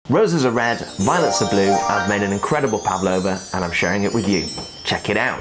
Roses are red, violets are blue. I've made an incredible pavlova and I'm sharing it with you. Check it out.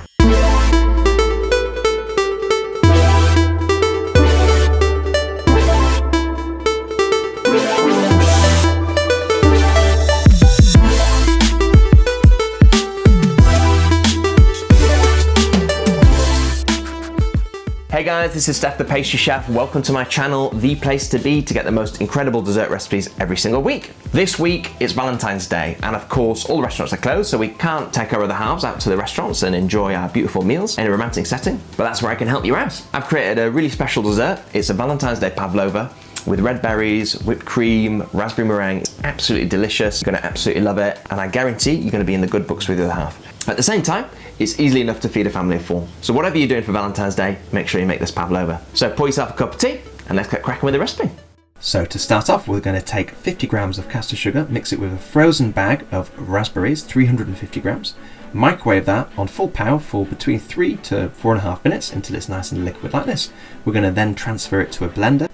Hey guys, this is Steph the Pastry Chef. Welcome to my channel, the place to be to get the most incredible dessert recipes every single week. This week it's Valentine's Day, and of course all the restaurants are closed, so we can't take our other halves out to the restaurants and enjoy our beautiful meals in a romantic setting, but that's where I can help you out. I've created a really special dessert. It's a Valentine's Day pavlova with red berries, whipped cream, raspberry meringue. It's absolutely delicious. You're gonna absolutely love it, and I guarantee you're gonna be in the good books with your other half. At the same time, it's easily enough to feed a family of 4. So whatever you're doing for Valentine's Day, make sure you make this pavlova. So pour yourself a cup of tea and let's get cracking with the recipe. So to start off, we're going to take 50 grams of caster sugar, mix it with a frozen bag of raspberries, 350 grams, microwave that on full power for between 3 to 4.5 minutes until it's nice and liquid like this. We're going to then transfer it to a blender.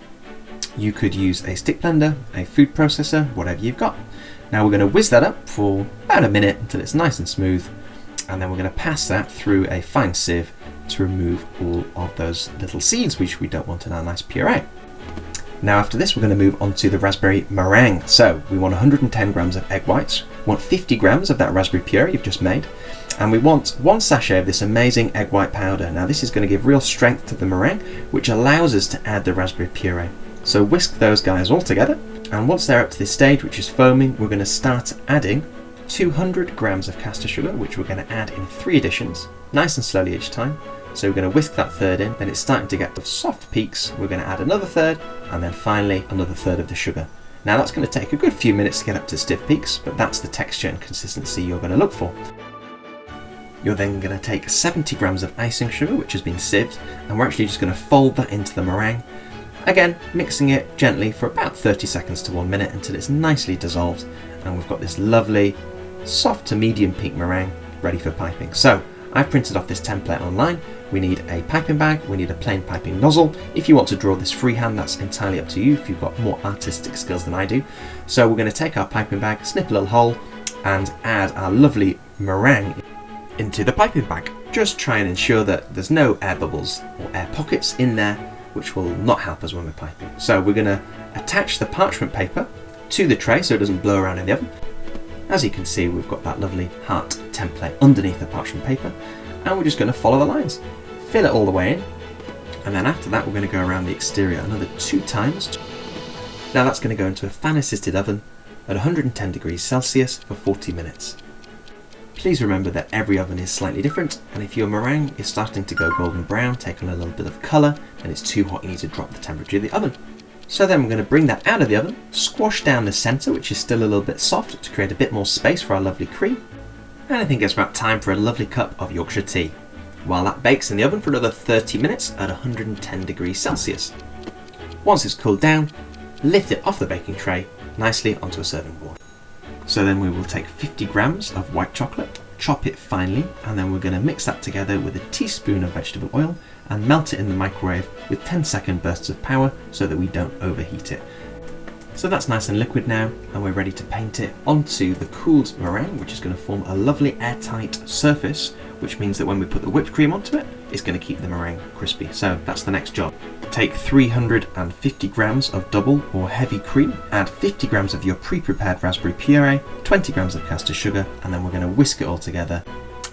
You could use a stick blender, a food processor, whatever you've got. Now we're going to whiz that up for about a minute until it's nice and smooth. And then we're going to pass that through a fine sieve to remove all of those little seeds which we don't want in our nice puree. Now after this, we're going to move on to the raspberry meringue. So we want 110 grams of egg whites, we want 50 grams of that raspberry puree you've just made, and we want 1 sachet of this amazing egg white powder. Now this is going to give real strength to the meringue, which allows us to add the raspberry puree. So whisk those guys all together, and once they're up to this stage, which is foaming, we're going to start adding 200 grams of caster sugar, which we're going to add in 3 additions, nice and slowly each time. So we're going to whisk that third in, then it's starting to get the soft peaks, we're going to add another third, and then finally another third of the sugar. Now that's going to take a good few minutes to get up to stiff peaks, but that's the texture and consistency you're going to look for. You're then going to take 70 grams of icing sugar, which has been sieved, and we're actually just going to fold that into the meringue. Again, mixing it gently for about 30 seconds to 1 minute until it's nicely dissolved, and we've got this lovely soft to medium pink meringue ready for piping. So I've printed off this template online. We need a piping bag, we need a plain piping nozzle. If you want to draw this freehand, that's entirely up to you if you've got more artistic skills than I do. So we're going to take our piping bag, snip a little hole, and add our lovely meringue into the piping bag. Just try and ensure that there's no air bubbles or air pockets in there, which will not help us when we're piping. So we're going to attach the parchment paper to the tray so it doesn't blow around in the oven. As you can see, we've got that lovely heart template underneath the parchment paper, and we're just going to follow the lines. Fill it all the way in, and then after that we're going to go around the exterior another 2 times. Now that's going to go into a fan assisted oven at 110 degrees Celsius for 40 minutes. Please remember that every oven is slightly different, and if your meringue is starting to go golden brown, take on a little bit of colour, and it's too hot, you need to drop the temperature of the oven. So then we're going to bring that out of the oven, squash down the centre, which is still a little bit soft, to create a bit more space for our lovely cream. And I think it's about time for a lovely cup of Yorkshire tea, while that bakes in the oven for another 30 minutes at 110 degrees Celsius. Once it's cooled down, lift it off the baking tray nicely onto a serving board. So then we will take 50 grams of white chocolate, chop it finely, and then we're going to mix that together with a teaspoon of vegetable oil and melt it in the microwave with 10-second bursts of power so that we don't overheat it. So that's nice and liquid now, and we're ready to paint it onto the cooled meringue, which is going to form a lovely airtight surface, which means that when we put the whipped cream onto it, it's going to keep the meringue crispy. So that's the next job. Take 350 grams of double or heavy cream, add 50 grams of your pre-prepared raspberry puree, 20 grams of caster sugar, and then we're going to whisk it all together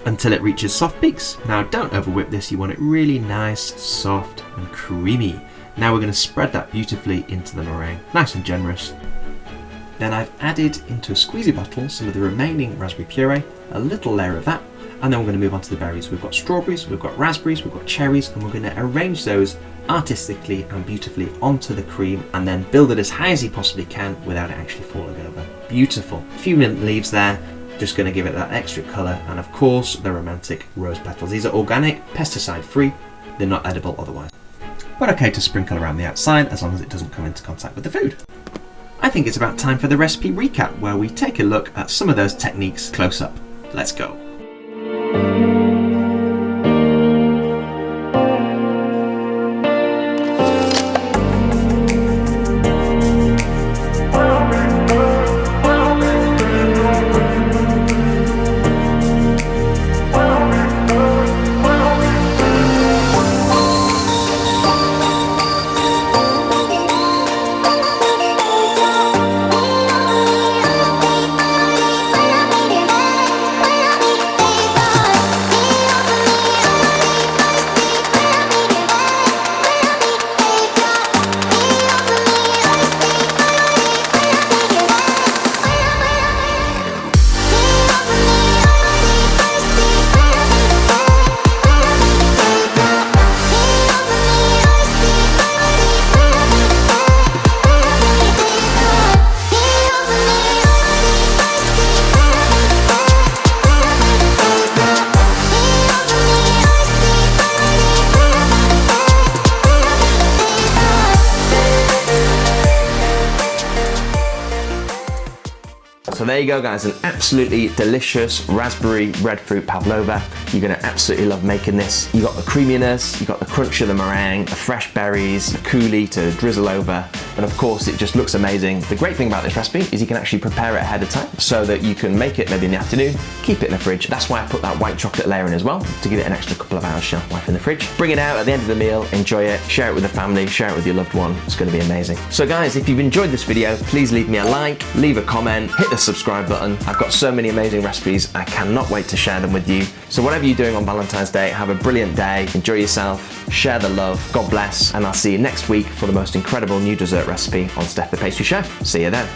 until it reaches soft peaks. Now don't over whip this, you want it really nice, soft and creamy. Now we're going to spread that beautifully into the meringue, nice and generous. Then I've added into a squeezy bottle some of the remaining raspberry puree, a little layer of that, and then we're going to move on to the berries. We've got strawberries, we've got raspberries, we've got cherries, and we're going to arrange those artistically and beautifully onto the cream, and then build it as high as you possibly can without it actually falling over. Beautiful. A few mint leaves there, just going to give it that extra colour, and of course the romantic rose petals. These are organic, pesticide free, they're not edible otherwise, but okay to sprinkle around the outside as long as it doesn't come into contact with the food. I think it's about time for the recipe recap, where we take a look at some of those techniques close up. Let's go. So there you go, guys, an absolutely delicious raspberry red fruit pavlova. You're gonna absolutely love making this. You got the creaminess, you got the crunch of the meringue, the fresh berries, the coulis to drizzle over, and of course it just looks amazing. The great thing about this recipe is you can actually prepare it ahead of time so that you can make it maybe in the afternoon, keep it in the fridge. That's why I put that white chocolate layer in as well, to give it an extra couple of hours shelf life in the fridge. Bring it out at the end of the meal, enjoy it, share it with the family, share it with your loved one. It's gonna be amazing. So guys, if you've enjoyed this video, please leave me a like, leave a comment, hit the subscribe button. I've got so many amazing recipes, I cannot wait to share them with you. So whatever you're doing on Valentine's Day, have a brilliant day, enjoy yourself, share the love, God bless, and I'll see you next week for the most incredible new dessert recipe on Steph the Pastry Chef. See you then.